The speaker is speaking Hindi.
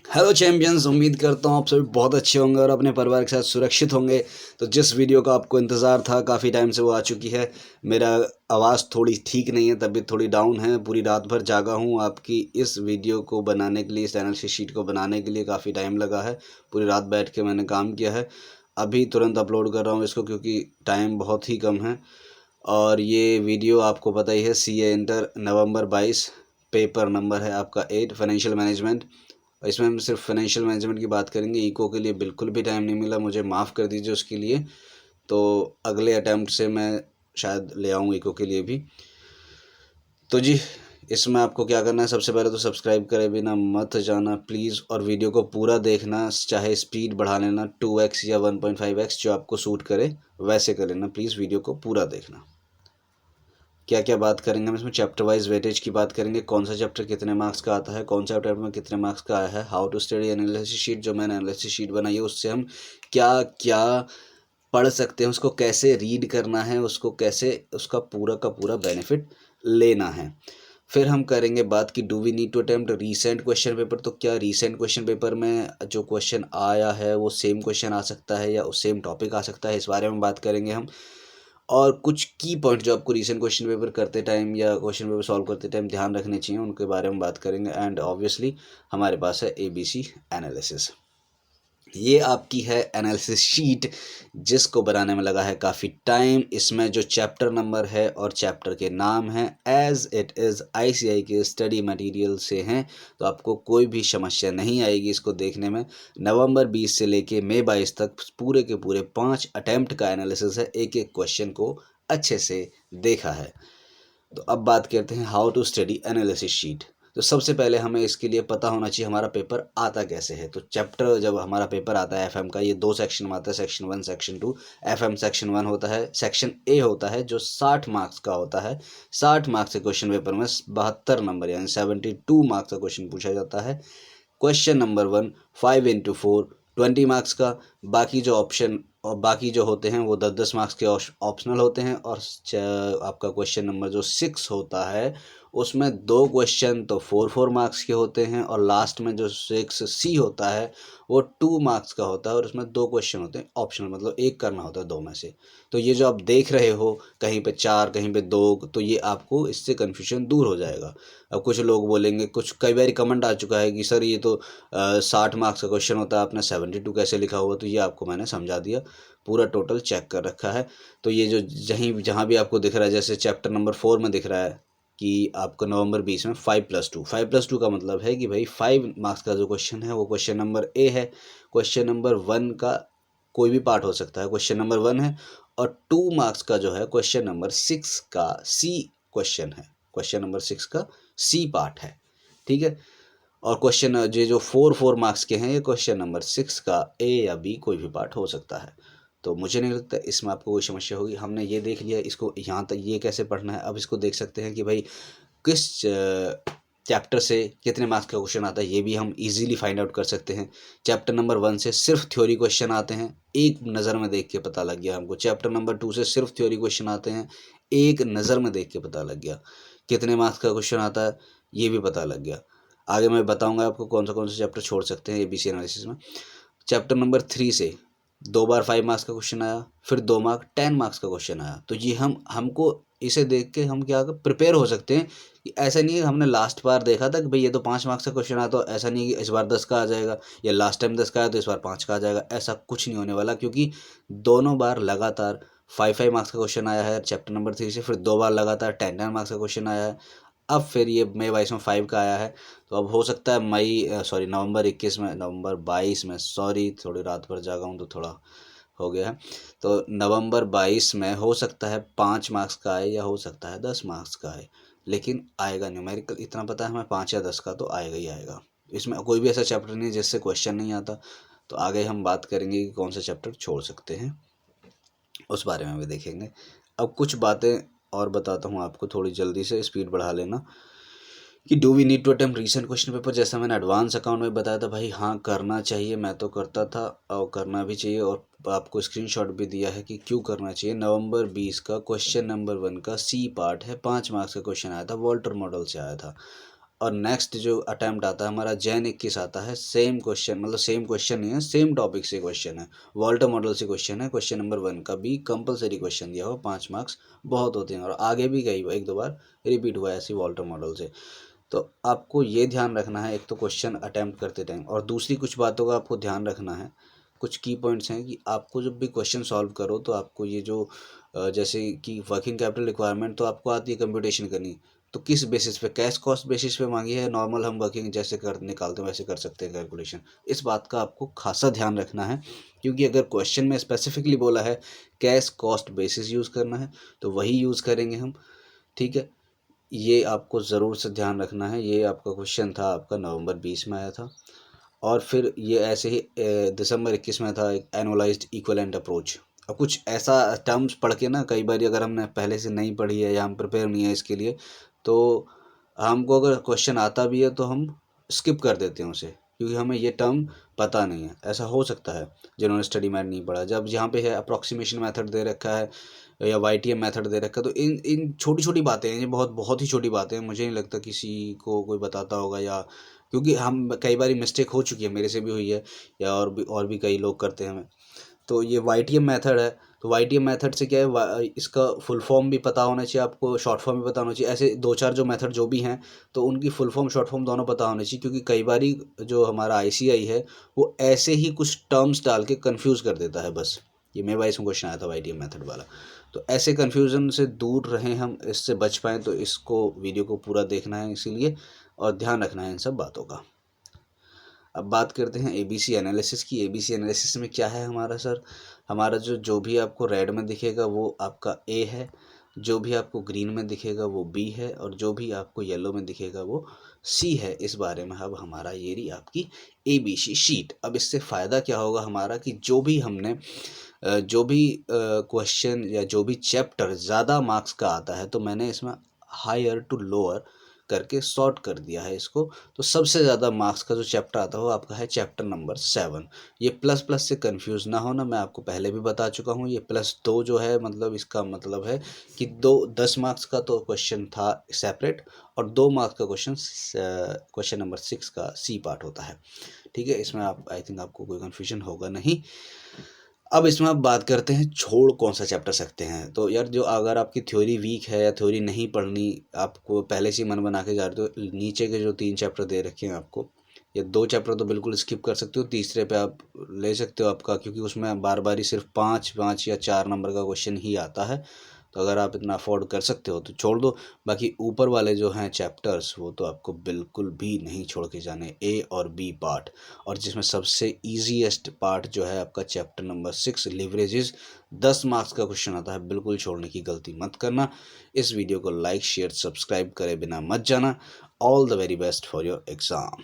हेलो चैंपियंस, उम्मीद करता हूँ आप सभी बहुत अच्छे होंगे और अपने परिवार के साथ सुरक्षित होंगे। तो जिस वीडियो का आपको इंतज़ार था काफ़ी टाइम से वो आ चुकी है। मेरा आवाज़ थोड़ी ठीक नहीं है, तबीयत थोड़ी डाउन है, पूरी रात भर जागा हूँ। आपकी इस वीडियो को बनाने के लिए, इस एनालिसिस शीट को बनाने के लिए काफ़ी टाइम लगा है। पूरी रात बैठ के मैंने काम किया है। अभी तुरंत अपलोड कर रहा हूँ इसको क्योंकि टाइम बहुत ही कम है। और ये वीडियो आपको पता ही है, CA इंटर नवंबर 22, पेपर नंबर है आपका 8, फाइनेंशियल मैनेजमेंट। इसमें हम सिर्फ फाइनेंशियल मैनेजमेंट की बात करेंगे। इको के लिए बिल्कुल भी टाइम नहीं मिला, मुझे माफ़ कर दीजिए उसके लिए। तो अगले अटैम्प्ट से मैं शायद ले आऊँ इको के लिए भी। तो जी, इसमें आपको क्या करना है, सबसे पहले तो सब्सक्राइब करे बिना मत जाना प्लीज़, और वीडियो को पूरा देखना। चाहे स्पीड बढ़ा लेना 2x या 1.5x, जो आपको सूट करे वैसे कर लेना। प्लीज़ वीडियो को पूरा देखना। क्या क्या बात करेंगे हम इसमें, चैप्टर वाइज वेटेज की बात करेंगे, कौन सा चैप्टर कितने मार्क्स का आता है, कौन सा चैप्टर में कितने मार्क्स का आया है, how to study analysis sheet, जो मैंने एनालिसिस शीट बनाई है उससे हम क्या क्या पढ़ सकते हैं, उसको कैसे रीड करना है, उसको कैसे उसका पूरा का पूरा बेनिफिट लेना है। फिर हम करेंगे बात कि do we need to attempt recent question paper. तो क्या रीसेंट क्वेश्चन पेपर में जो क्वेश्चन आया है वो सेम क्वेश्चन आ सकता है या सेम टॉपिक आ सकता है, इस बारे में बात करेंगे हम। और कुछ की पॉइंट जो आपको रीसेंट क्वेश्चन पेपर करते टाइम या क्वेश्चन पेपर सॉल्व करते टाइम ध्यान रखने चाहिए, उनके बारे में बात करेंगे। एंड ऑब्वियसली हमारे पास है ABC एनालिसिस। ये आपकी है एनालिसिस शीट, जिसको बनाने में लगा है काफ़ी टाइम। इसमें जो चैप्टर नंबर है और चैप्टर के नाम हैं एज इट इज़ ICI के स्टडी मटेरियल से हैं, तो आपको कोई भी समस्या नहीं आएगी इसको देखने में। नवंबर 20 से लेके मई 22 तक पूरे के पूरे 5 अटैम्प्ट का एनालिसिस है, एक एक क्वेश्चन को अच्छे से देखा है। तो अब बात करते हैं how to study analysis sheet. तो सबसे पहले हमें इसके लिए पता होना चाहिए हमारा पेपर आता कैसे है। तो चैप्टर जब हमारा पेपर आता है FM का, ये 2 सेक्शन में आता है, सेक्शन 1 सेक्शन 2। FM सेक्शन 1 होता है, सेक्शन A होता है जो 60 मार्क्स का होता है। 60 मार्क्स के क्वेश्चन पेपर में 72 नंबर यानी 72 मार्क्स का क्वेश्चन पूछा जाता है। क्वेश्चन नंबर 1 5 into 4 20 मार्क्स का। बाकी जो ऑप्शन और बाकी जो होते हैं वो 10-10 मार्क्स के ऑप्शनल होते हैं। और आपका क्वेश्चन नंबर जो 6 होता है उसमें 2 क्वेश्चन तो 4-4 मार्क्स के होते हैं, और लास्ट में जो 6C होता है वो 2 मार्क्स का होता है, और उसमें 2 क्वेश्चन होते हैं ऑप्शनल, मतलब एक करना होता है 2 में से। तो ये जो आप देख रहे हो कहीं पे 4 कहीं पे 2, तो ये आपको इससे कन्फ्यूजन दूर हो जाएगा। अब कुछ लोग बोलेंगे, कुछ कई बार कमेंट आ चुका है कि सर ये तो 60 मार्क्स का क्वेश्चन होता है, आपने 72 कैसे लिखा हुआ। तो ये आपको मैंने समझा दिया, पूरा टोटल चेक कर रखा है। तो ये जो जहाँ भी आपको दिख रहा है, जैसे चैप्टर नंबर 4 में दिख रहा है कि आपको नवंबर 20 में 5+2 का मतलब है कि भाई 5 मार्क्स का जो क्वेश्चन है वो क्वेश्चन नंबर A है। क्वेश्चन नंबर 1 का कोई भी पार्ट हो सकता है, क्वेश्चन नंबर 1 है। और 2 मार्क्स का जो है क्वेश्चन नंबर 6 का C क्वेश्चन है, क्वेश्चन नंबर 6 का C पार्ट है। ठीक है। और क्वेश्चन ये जो 4 मार्क्स के हैं, ये क्वेश्चन नंबर 6 का A या B कोई भी पार्ट हो सकता है। तो मुझे नहीं लगता इसमें आपको कोई समस्या होगी। हमने ये देख लिया इसको, यहाँ तक ये कैसे पढ़ना है। अब इसको देख सकते हैं कि भाई किस चैप्टर से कितने मार्क्स का क्वेश्चन आता है, ये भी हम इजीली फाइंड आउट कर सकते हैं। चैप्टर नंबर 1 से सिर्फ थ्योरी क्वेश्चन आते हैं, एक नज़र में देख के पता लग गया हमको। चैप्टर नंबर 2 से सिर्फ थ्योरी क्वेश्चन आते हैं, एक नज़र में देख के पता लग गया। कितने मार्क्स का क्वेश्चन आता है ये भी पता लग गया। आगे मैं बताऊंगा आपको कौन सा चैप्टर छोड़ सकते हैं ABC एनालिसिस में। चैप्टर नंबर 3 से 2 बार 5 मार्क्स का क्वेश्चन आया, फिर 2 मार्क 10 मार्क्स का क्वेश्चन आया। तो ये हमको इसे देख के हम क्या प्रिपेयर हो सकते हैं कि ऐसा नहीं है हमने लास्ट बार देखा था कि भाई ये तो 5 मार्क्स का क्वेश्चन आया, तो ऐसा नहीं है कि इस बार 10 का आ जाएगा, या लास्ट टाइम 10 का आया तो इस बार 5 का आ जाएगा। ऐसा कुछ नहीं होने वाला, क्योंकि दोनों बार लगातार 5-5 मार्क्स का क्वेश्चन आया है चैप्टर नंबर 3 से, फिर 2 बार लगातार 10-10 मार्क्स का क्वेश्चन आया है। अब फिर ये मई 22 में 5 का आया है। तो अब हो सकता है नवंबर 22 में, सॉरी थोड़ी रात भर जागा हूँ तो थोड़ा हो गया है। तो नवंबर 22 में हो सकता है 5 मार्क्स का आए या हो सकता है 10 मार्क्स का आए, लेकिन आएगा न्यूमेरिकल इतना पता है हमें, 5 या 10 का तो आएगा ही आएगा। इसमें कोई भी ऐसा चैप्टर नहीं है जिससे क्वेश्चन नहीं आता। तो आगे हम बात करेंगे कि कौन सा चैप्टर छोड़ सकते हैं, उस बारे में भी देखेंगे। अब कुछ बातें और बताता हूँ आपको, थोड़ी जल्दी से स्पीड बढ़ा लेना। कि do we need to attempt recent question paper, जैसा मैंने एडवांस अकाउंट में बताया था भाई, हाँ करना चाहिए, मैं तो करता था और करना भी चाहिए। और आपको स्क्रीनशॉट भी दिया है कि क्यों करना चाहिए। नवंबर 20 का क्वेश्चन नंबर 1 का C पार्ट है, 5 मार्क्स का क्वेश्चन आया था, वॉल्टर मॉडल से आया था। और नेक्स्ट जो अटैम्प्ट आता है हमारा जैन 21 आता है, सेम क्वेश्चन, मतलब सेम क्वेश्चन नहीं है, सेम टॉपिक से क्वेश्चन है, वॉल्टर मॉडल से क्वेश्चन है। क्वेश्चन नंबर 1 का भी कंपलसरी क्वेश्चन दिया हो, 5 मार्क्स बहुत होते हैं, और आगे भी कई एक दो बार रिपीट हुआ है ऐसी वॉल्टर मॉडल से। तो आपको ये ध्यान रखना है, एक तो क्वेश्चन अटैम्प्ट करते टाइम, और दूसरी कुछ बातों का आपको ध्यान रखना है। कुछ की पॉइंट्स हैं कि आपको जब भी क्वेश्चन सॉल्व करो तो आपको ये जो जैसे कि वर्किंग कैपिटल रिक्वायरमेंट तो आपको आती है कंप्यूटेशन करनी, तो किस बेसिस पे, कैश कॉस्ट बेसिस पे मांगी है, नॉर्मल हम वर्किंग जैसे कर निकालते हैं वैसे कर सकते हैं कैलकुलेशन। इस बात का आपको खासा ध्यान रखना है, क्योंकि अगर क्वेश्चन में स्पेसिफिकली बोला है कैश कॉस्ट बेसिस यूज़ करना है तो वही यूज़ करेंगे हम, ठीक है। ये आपको ज़रूर से ध्यान रखना है। ये आपका क्वेश्चन था, आपका नवंबर 20 में आया था, और फिर ये ऐसे ही दिसंबर 21 में था, एक एनुअलाइज्ड इक्विवेलेंट अप्रोच। अब कुछ ऐसा टर्म्स पढ़ के ना, कई बार अगर हमने पहले से नहीं पढ़ी है या हम प्रिपेयर नहीं है इसके लिए, तो हमको अगर क्वेश्चन आता भी है तो हम स्किप कर देते हैं उसे, क्योंकि हमें ये टर्म पता नहीं है। ऐसा हो सकता है जिन्होंने स्टडी मैट नहीं पढ़ा, जब यहाँ पे है अप्रॉक्सीमेशन मेथड दे रखा है या YTM मेथड दे रखा है, तो इन इन छोटी छोटी बातें हैं, ये बहुत बहुत ही छोटी बातें हैं, मुझे नहीं लगता किसी को कोई बताता होगा, या क्योंकि हम कई बार मिस्टेक हो चुकी है, मेरे से भी हुई है, या और भी कई लोग करते हैं हमें। तो ये YTM मेथड है, तो YTM मेथड से क्या है, इसका फुल फॉर्म भी पता होना चाहिए आपको, शॉर्ट फॉर्म भी पता होना चाहिए। ऐसे दो चार जो मेथड जो भी हैं, तो उनकी फुल फॉर्म शॉर्ट फॉर्म दोनों पता होने चाहिए, क्योंकि कई बार जो हमारा ICI है वो ऐसे ही कुछ टर्म्स डाल के कन्फ्यूज़ कर देता है बस। ये मेरे वाइस में क्वेश्चन आया था YTM मेथड वाला, तो ऐसे कन्फ्यूज़न से दूर रहें, हम इससे बच पाएँ, तो इसको वीडियो को पूरा देखना है इसीलिए, और ध्यान रखना है इन सब बातों का। अब बात करते हैं ABC एनालिसिस की। ABC एनालिसिस में क्या है हमारा सर, हमारा जो भी आपको रेड में दिखेगा वो आपका A है, जो भी आपको ग्रीन में दिखेगा वो B है, और जो भी आपको येलो में दिखेगा वो C है। इस बारे में अब हमारा ये रही आपकी ABC शीट। अब इससे फ़ायदा क्या होगा हमारा, कि जो भी हमने जो भी क्वेश्चन या जो भी चैप्टर ज़्यादा मार्क्स का आता है, तो मैंने इसमें हायर टू लोअर करके सॉर्ट कर दिया है इसको। तो सबसे ज़्यादा मार्क्स का जो चैप्टर आता है वो आपका है चैप्टर नंबर 7। ये प्लस प्लस से कंफ्यूज ना होना, मैं आपको पहले भी बता चुका हूँ। ये +2 जो है, मतलब इसका मतलब है कि 10 मार्क्स का तो क्वेश्चन था सेपरेट, और 2 मार्क्स का क्वेश्चन नंबर 6 का C पार्ट होता है, ठीक है। इसमें आप आई थिंक आपको कोई कन्फ्यूजन होगा नहीं। अब इसमें आप बात करते हैं छोड़ कौन सा चैप्टर सकते हैं। तो यार, जो अगर आपकी थ्योरी वीक है या थ्योरी नहीं पढ़नी, आपको पहले से ही मन बना के जा रहे हो, तो नीचे के जो 3 चैप्टर दे रखे हैं आपको, ये 2 चैप्टर तो बिल्कुल स्किप कर सकते हो, तीसरे पे आप ले सकते हो आपका, क्योंकि उसमें बार बार ही सिर्फ 5 या 4 नंबर का क्वेश्चन ही आता है। तो अगर आप इतना अफोर्ड कर सकते हो तो छोड़ दो। बाकी ऊपर वाले जो हैं चैप्टर्स, वो तो आपको बिल्कुल भी नहीं छोड़ के जाने, A और B पार्ट। और जिसमें सबसे ईजीएस्ट पार्ट जो है आपका चैप्टर नंबर 6 लिवरेजेस, 10 मार्क्स का क्वेश्चन आता है, बिल्कुल छोड़ने की गलती मत करना। इस वीडियो को लाइक शेयर सब्सक्राइब करे बिना मत जाना। All the very best for your exam.